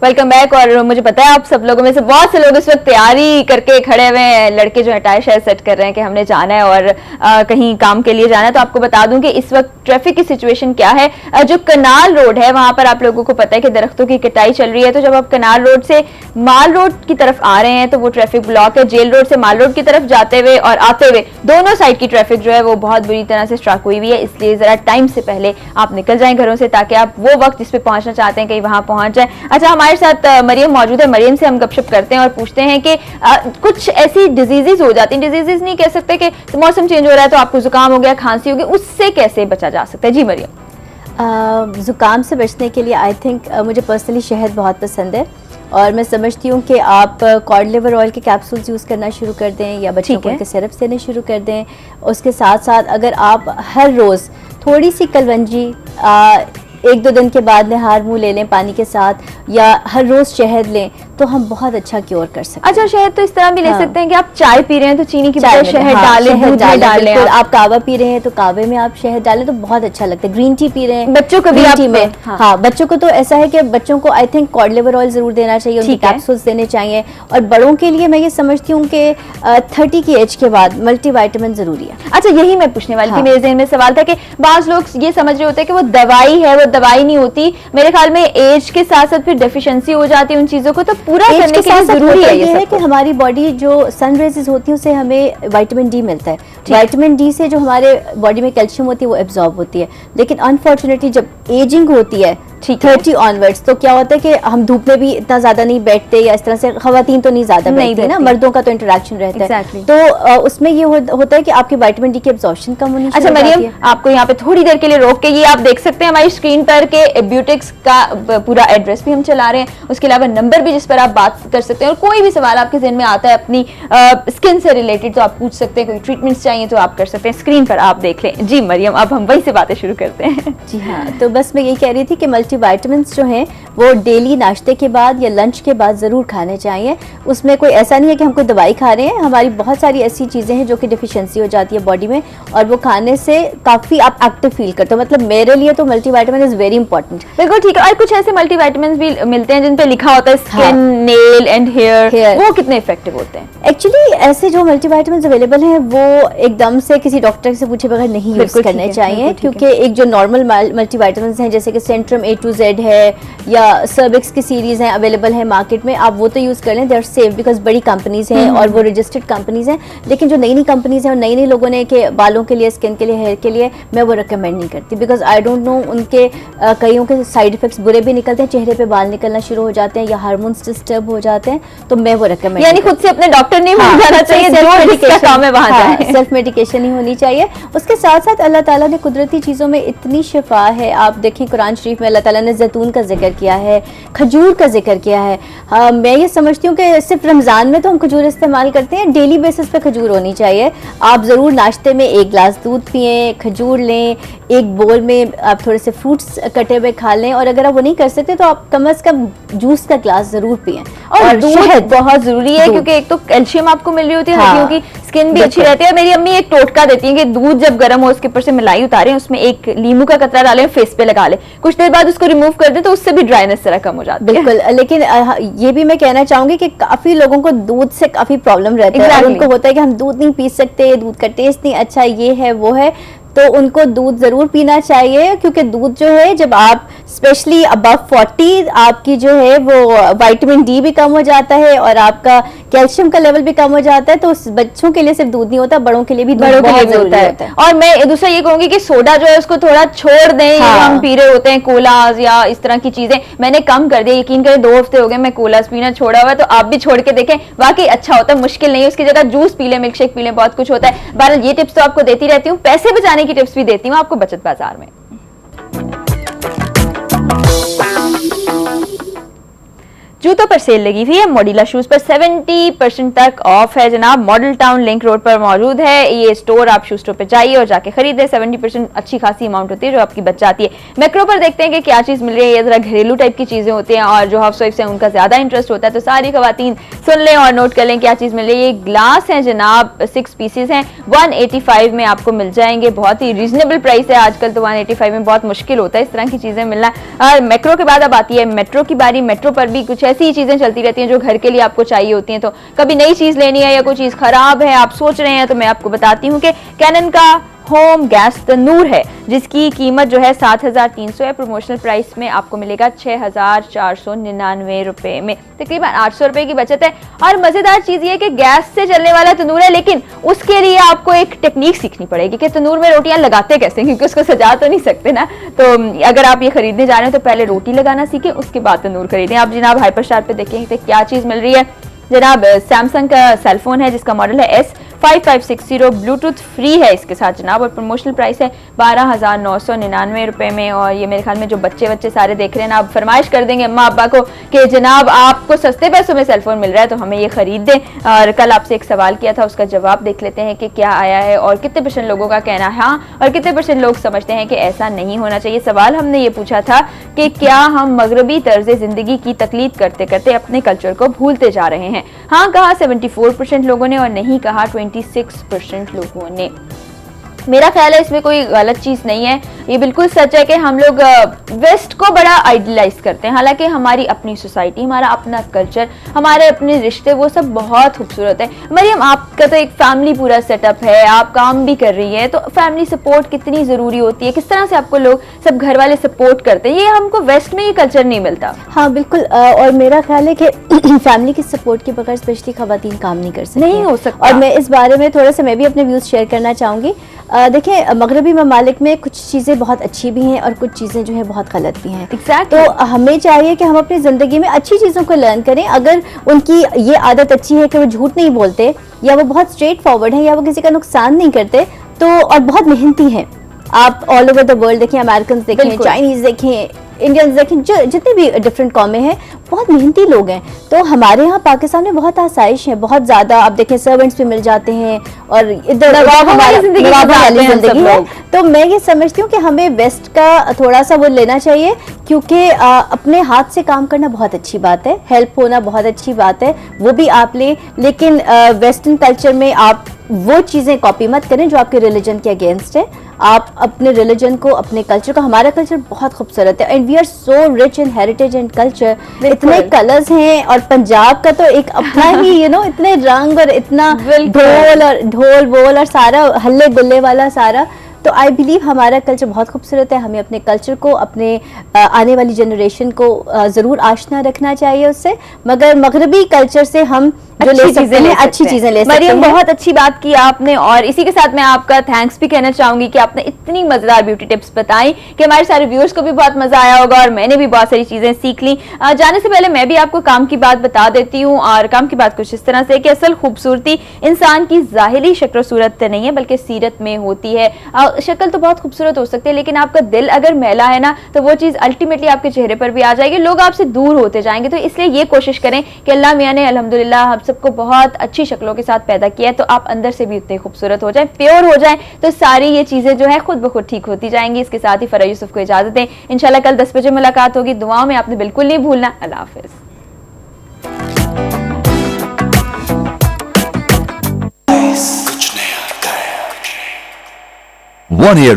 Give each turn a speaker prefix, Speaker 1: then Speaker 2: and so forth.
Speaker 1: Welcome back. और मुझे पता है आप सब लोगों में से बहुत से लोग इस वक्त तैयारी करके खड़े हुए हैं, लड़के जो है टायर शायर सेट कर रहे हैं कि हमने जाना है और कहीं काम के लिए जाना है। तो आपको बता दूं कि इस वक्त ट्रैफिक की सिचुएशन क्या है। जो कनाल रोड है वहां पर आप लोगों को पता है कि दरख्तों की कटाई चल रही है। तो जब आप कनाल रोड से माल रोड की तरफ आ रहे हैं तो वो ट्रैफिक ब्लॉक है। जेल रोड से माल रोड की तरफ जाते हुए और आते हुए दोनों साइड की ट्रैफिक जो है वो बहुत बुरी तरह से स्ट्रक हुई हुई है। इसलिए जरा टाइम से पहले आप निकल जाएं घरों से, ताकि आप वो वक्त जिस पे पहुंचना चाहते हैं कहीं वहां पहुंच जाए। अच्छा, हमारे साथ मरियम मौजूद है। मरियम से हम गपशप करते हैं और पूछते हैं कि कुछ ऐसी डिजीजेज हो जाती हैं, डिजीजेज नहीं कह सकते कि तो मौसम चेंज हो रहा है तो आपको जुकाम हो गया, खांसी हो गई, उससे कैसे बचा जा सकता है? जी मरियम।
Speaker 2: ज़ुकाम से बचने के लिए आई थिंक मुझे पर्सनली शहद बहुत पसंद है और मैं समझती हूँ कि आप कॉड लिवर ऑयल के कैप्सूल्स यूज़ करना शुरू कर दें या बच्चों को उनके सिरप देने शुरू कर दें। उसके साथ साथ अगर आप हर रोज़ थोड़ी सी कलवंजी 1-2 दिन के बाद नहार मुँह ले लें पानी के साथ, या हर रोज़ शहद लें, तो हम बहुत अच्छा क्योर कर सकते हैं।
Speaker 1: अच्छा, शहद तो इस तरह भी ले सकते हैं कि आप चाय पी रहे हैं तो चीनी की बजाय शहद डालें, दूध में डालें।
Speaker 2: आप कावा पी रहे हैं तो कावे में आप शहद डालें तो बहुत अच्छा लगता है। ग्रीन टी पी रहे हैं
Speaker 1: बच्चों को भी
Speaker 2: टी में, हाँ बच्चों को तो ऐसा है कि बच्चों को I think cod liver oil जरूर देना चाहिए, उनके कैप्सूल्स देने चाहिए। और बड़ों के लिए मैं ये समझती हूँ कि 30 की एज के बाद मल्टीविटामिन जरूरी है।
Speaker 1: अच्छा, यही मैं पूछने वाली थी, मेरे ज़हन में सवाल था कि बाज लोग ये समझ रहे होते हैं कि वो दवाई है, वो दवाई नहीं होती। मेरे ख्याल में एज के साथ साथ फिर डेफिशिएंसी हो जाती है उन चीजों को, तो पूरा करने के लिए जरूरी है ये
Speaker 2: कि हमारी बॉडी जो सन रेजेस होती है उससे हमें विटामिन डी मिलता है। विटामिन डी से जो हमारे बॉडी में कैल्शियम होती है वो एब्जॉर्ब होती है। लेकिन अनफॉर्चुनेटली जब एजिंग होती है 30 ऑनवर्ड्स तो क्या होता है कि हम धूप में भी इतना ज्यादा नहीं बैठते, या इस तरह से खवातीन तो नहीं ज्यादा बैठती है ना, मर्दों का तो इंटरेक्शन रहता है। तो उसमें ये होता है कि आपकी विटामिन डी की एब्जॉर्प्शन कम होनी चाहिए।
Speaker 1: अच्छा मरियम, आपको यहाँ पे थोड़ी देर के लिए रोक के ये आप देख सकते हैं हमारी स्क्रीन पर के ब्यूटिक्स का पूरा एड्रेस भी हम चला रहे हैं, उसके अलावा नंबर भी जिस पर आप बात कर सकते हैं। और कोई भी सवाल आपके ज़हन में आता है अपनी स्किन से रिलेटेड तो आप पूछ सकते हैं, कोई ट्रीटमेंट्स चाहिए तो आप कर सकते हैं। स्क्रीन पर आप देख लें। जी मरियम, अब हम वही से बातें शुरू करते हैं।
Speaker 2: जी हाँ, तो बस मैं यही कह रही थी कि मल्टीविटामिन्स जो हैं वो डेली नाश्ते के बाद या लंच के बाद ज़रूर खाने चाहिए। उसमें कोई ऐसा नहीं है कि हम कोई दवाई खा रहे हैं, हमारी बहुत सारी ऐसी चीज़ें हैं जो कि डिफिशियंसी हो जाती है बॉडी में, और वो खाने से काफ़ी आप एक्टिव फील करते हो। मतलब मेरे लिए तो मल्टीविटामिन इज़ वेरी इंपॉर्टेंट।
Speaker 1: बिल्कुल ठीक है। और कुछ ऐसे मल्टीविटामिन भी मिलते हैं जिन पे लिखा होता है स्किन, नेल एंड हेयर, वो कितने इफेक्टिव होते हैं?
Speaker 2: एक्चुअली ऐसे जो मल्टीविटामिन अवेलेबल हैं वो एकदम से किसी डॉक्टर से पूछे बगैर नहीं यूज़ करने चाहिए, क्योंकि एक जो नॉर्मल मल्टीविटामिन हैं जैसे कि सेंट्रम A to Z है या सर्विक्स की सीरीज हैं अवेलेबल है मार्केट में, आप वो तो यूज़ कर लें, दे आर सेफ बिकॉज बड़ी कंपनीज हैं और वो रजिस्टर्ड कंपनीज हैं। लेकिन जो नई नई कंपनीज हैं और नई नई लोगों ने के बालों के लिए, स्किन के लिए, हेयर के लिए, मैं वो रिकमेंड नहीं करती बिकॉज आई डोंट नो उनके कईयों के साइड इफेक्ट्स बुरे भी निकलते हैं, चेहरे पे बाल निकलना शुरू हो जाते हैं या हार्मोन्स डिस्टर्ब हो जाते हैं। तो मैं वो रिकमेंड,
Speaker 1: यानी खुद से अपने डॉक्टर नहीं मान जाना चाहिए,
Speaker 2: सेल्फ मेडिकेशन ही होनी चाहिए। उसके साथ साथ अल्लाह ताला ने कुदरती चीज़ों में इतनी शिफा है। आप देखें कुरान शरीफ में अल्लाह ताला ने जैतून का जिक्र किया है, खजूर का जिक्र किया है। मैं ये समझती हूँ कि सिर्फ रमज़ान में तो हम खजूर इस्तेमाल करते हैं, डेली बेसिस पे खजूर होनी चाहिए। आप ज़रूर नाश्ते में 1 गिलास दूध पिएं, खजूर लें, एक बोल में आप थोड़े से फ्रूट्स कटे हुए खा लें, और अगर आप वो नहीं कर सकते तो आप कम से कम जूस का ग्लास ज़रूर पिएं।
Speaker 1: और दूध बहुत ज़रूरी है क्योंकि एक तो कैल्शियम आपको मिल रही होती है, हड्डियों की, स्किन भी अच्छी रहती है। मेरी अम्मी एक टोटका देती है कि दूध जब गर्म हो उसके ऊपर से मलाई उतारें, उसमें एक नींबू का कतरा डालें, फेस पे लगा लें, कुछ देर बाद उसको रिमूव कर दें तो उससे भी ड्राइनेस जरा कम हो जाती है।
Speaker 2: बिल्कुल, लेकिन ये भी मैं कहना चाहूंगी कि काफी लोगों को दूध से काफी प्रॉब्लम रहता है। उनको होता है कि हम दूध नहीं पी सकते, दूध का टेस्ट नहीं अच्छा, ये है वो है, तो उनको दूध ज़रूर पीना चाहिए। क्योंकि दूध जो है, जब आप स्पेशली अबव 40 आपकी जो है वो विटामिन डी भी कम हो जाता है और आपका कैल्शियम का लेवल भी कम हो जाता है। तो बच्चों के लिए सिर्फ दूध नहीं होता, बड़ों के लिए भी दूध बहुत जरूरी होता है।
Speaker 1: और मैं दूसरा ये कहूंगी कि सोडा जो है उसको थोड़ा छोड़ दें। हम पी रहे होते हैं कोलाज या इस तरह की चीजें, मैंने कम कर दिया, यकीन करें 2 हफ्ते हो गए मैं कोलाज पीना छोड़ा हुआ है। तो आप भी छोड़ के देखें, वाकई अच्छा होता है, मुश्किल नहीं है। उसकी जगह जूस पी लें, मिल्क शेक पी लें, बहुत कुछ होता है। बहरहाल ये टिप्स तो आपको देती रहती हूँ, पैसे बचाने की टिप्स भी देती हूँ आपको बचत बाजार में। जूते जूतों पर सेल लगी हुई है, मॉड्यूलर शूज पर 70% तक ऑफ है जनाब। मॉडल टाउन लिंक रोड पर मौजूद है ये स्टोर। आप शू स्टोर पे जाइए और जाके खरीदें। 70% अच्छी खासी अमाउंट होती है जो आपकी बच जाती है। मैक्रो पर देखते हैं कि क्या चीज मिल रही है। ये जरा घरेलू टाइप की चीजें होती हैं और जो हाउस वाइफ हैं उनका ज्यादा इंटरेस्ट होता है, तो सारी खवातीन सुन लें और नोट कर लें क्या चीज मिल रही है। ये ग्लास है जनाब, 6 पीसेस हैं, 185 में आपको मिल जाएंगे। बहुत ही रीजनेबल प्राइस है। आजकल तो 185 में बहुत मुश्किल होता है इस तरह की चीजें मिलना। और मैक्रो के बाद अब आती है मेट्रो की बारी। मेट्रो पर भी कुछ ऐसी चीजें चलती रहती हैं जो घर के लिए आपको चाहिए होती हैं। तो कभी नई चीज लेनी है या कोई चीज खराब है, आप सोच रहे हैं, तो मैं आपको बताती हूँ कि कैनन का होम गैस तंदूर है जिसकी कीमत जो है 7,300 है। प्रमोशनल प्राइस में आपको मिलेगा 6,499 रुपए में, तकरीबन 800 रुपए की बचत है। और मजेदार चीज ये है कि गैस से चलने वाला तंदूर है, लेकिन उसके लिए आपको एक टेक्निक सीखनी पड़ेगी कि तंदूर में रोटियां लगाते कैसे, क्योंकि उसको सजा तो नहीं सकते ना। तो अगर आप ये खरीदने जा रहे हैं तो पहले रोटी लगाना सीखें, उसके बाद तंदूर खरीदें। आप जनाब हाइपर स्टार पे देखेंगे तो क्या चीज मिल रही है। जनाब सैमसंग का सेलफोन है जिसका मॉडल है S5560, ब्लूटूथ फ्री है इसके साथ जनाब, और प्रमोशनल प्राइस है 12,999 रुपए में। और ये मेरे ख्याल में जो बच्चे सारे देख रहे हैं ना, आप फरमाइश कर देंगे अम्मा अब्बा को कि जनाब आपको सस्ते पैसों में सेलफोन मिल रहा है तो हमें ये खरीद दें। और कल आपसे एक सवाल किया था, उसका जवाब देख लेते हैं कि क्या आया है और कितने % लोगों का कहना है हाँ और कितने % लोग समझते हैं कि ऐसा नहीं होना चाहिए। सवाल हमने ये पूछा था कि क्या हम मगरबी तर्ज जिंदगी की तकलीद करते करते अपने कल्चर को भूलते जा रहे हैं। हाँ कहा 74% लोगों ने और नहीं कहा 26% लोगों ने। मेरा ख्याल है इसमें कोई गलत चीज नहीं है। ये बिल्कुल सच है कि हम लोग वेस्ट को बड़ा आइडियलाइज करते हैं, हालांकि हमारी अपनी सोसाइटी, हमारा अपना कल्चर, हमारे अपने रिश्ते वो सब बहुत खूबसूरत है। मरियम आपका तो एक फैमिली पूरा सेटअप है, आप काम भी कर रही है, तो फैमिली सपोर्ट कितनी जरूरी होती है, किस तरह से आपको लोग सब घर वाले सपोर्ट करते हैं, ये हमको वेस्ट में ये कल्चर नहीं मिलता।
Speaker 2: हाँ बिल्कुल, और मेरा ख्याल है कि फैमिली की सपोर्ट के बगैर स्पेशली खवातीन काम नहीं कर सकती,
Speaker 1: नहीं हो सकता।
Speaker 2: और मैं इस बारे में थोड़ा सा मैं भी अपने व्यूज शेयर करना चाहूँगी। देखिए मगरबी ममालिक में कुछ चीज़ें बहुत अच्छी भी हैं और कुछ चीज़ें जो है बहुत गलत भी हैं।
Speaker 1: Exactly.
Speaker 2: तो हमें चाहिए कि हम अपनी ज़िंदगी में अच्छी चीज़ों को लर्न करें। अगर उनकी ये आदत अच्छी है कि वो झूठ नहीं बोलते, या वो बहुत स्ट्रेट फॉरवर्ड हैं, या वो किसी का नुकसान नहीं करते, तो और बहुत मेहनती हैं। आप ऑल ओवर द वर्ल्ड देखें, अमेरिकन देखें, चाइनीज़ देखें, इंडियंस देखें, जो जितने भी डिफरेंट कौमें हैं बहुत मेहनती लोग हैं। तो हमारे यहाँ पाकिस्तान में बहुत आसाइश है, बहुत ज़्यादा। आप देखें सर्वेंट्स भी मिल जाते हैं और इधर हमारी जिंदगी है। तो मैं ये समझती हूँ कि हमें वेस्ट का थोड़ा सा वो लेना चाहिए, क्योंकि अपने हाथ से काम करना बहुत अच्छी बात है, हेल्प होना बहुत अच्छी बात है, वो भी आप लें, लेकिन वेस्टर्न कल्चर में आप वो चीज़ें कॉपी मत करें जो आपके रिलीजन के अगेंस्ट है। आप अपने रिलीजन को, अपने कल्चर को, हमारा कल्चर बहुत खूबसूरत है and we are so rich in heritage and culture. इतने कलर्स हैं और पंजाब का तो एक अपना ही इतने रंग और इतना ढोल बोल और सारा हल्ले गुल्ले वाला सारा। तो आई बिलीव हमारा कल्चर बहुत खूबसूरत है। हमें अपने कल्चर को, अपने आने वाली जनरेशन को ज़रूर आशना रखना चाहिए उससे, मगर मगरबी कल्चर से हम जो ले सकते हैं अच्छी चीजें ले सकते हैं।
Speaker 1: मरियम बहुत अच्छी बात की आपने, और इसी के साथ मैं आपका थैंक्स भी कहना चाहूंगी कि आपने इतनी मजेदार ब्यूटी टिप्स बताई कि हमारे सारे व्यूअर्स को भी बहुत मजा आया होगा और मैंने भी बहुत सारी चीजें सीख ली। जाने से पहले मैं भी आपको काम की बात बता देती हूँ, और काम की बात कुछ इस तरह से कि असल खूबसूरती इंसान की जाहिरी शक्ल सूरत नहीं है बल्कि सीरत में होती है। शक्ल तो बहुत खूबसूरत हो सकती है, लेकिन आपका दिल अगर मैला है ना तो वो चीज अल्टीमेटली आपके चेहरे पर भी आ जाएगी, लोग आपसे दूर होते जाएंगे। तो इसलिए ये कोशिश करें कि अल्लाह मियां ने अल्हम्दुलिल्लाह हम सबको बहुत अच्छी शक्लों के साथ पैदा किया है, तो आप अंदर से भी उतने खूबसूरत हो जाएं, प्योर हो जाएं, तो सारी ये चीजें जो है खुद ब खुद ठीक होती जाएंगी। इसके साथ ही फरा यूसुफ को इजाजत दें, इंशाल्लाह कल 10 बजे मुलाकात होगी। दुआओं में आपने बिल्कुल नहीं भूलना। अल्लाह हाफिज।
Speaker 3: One year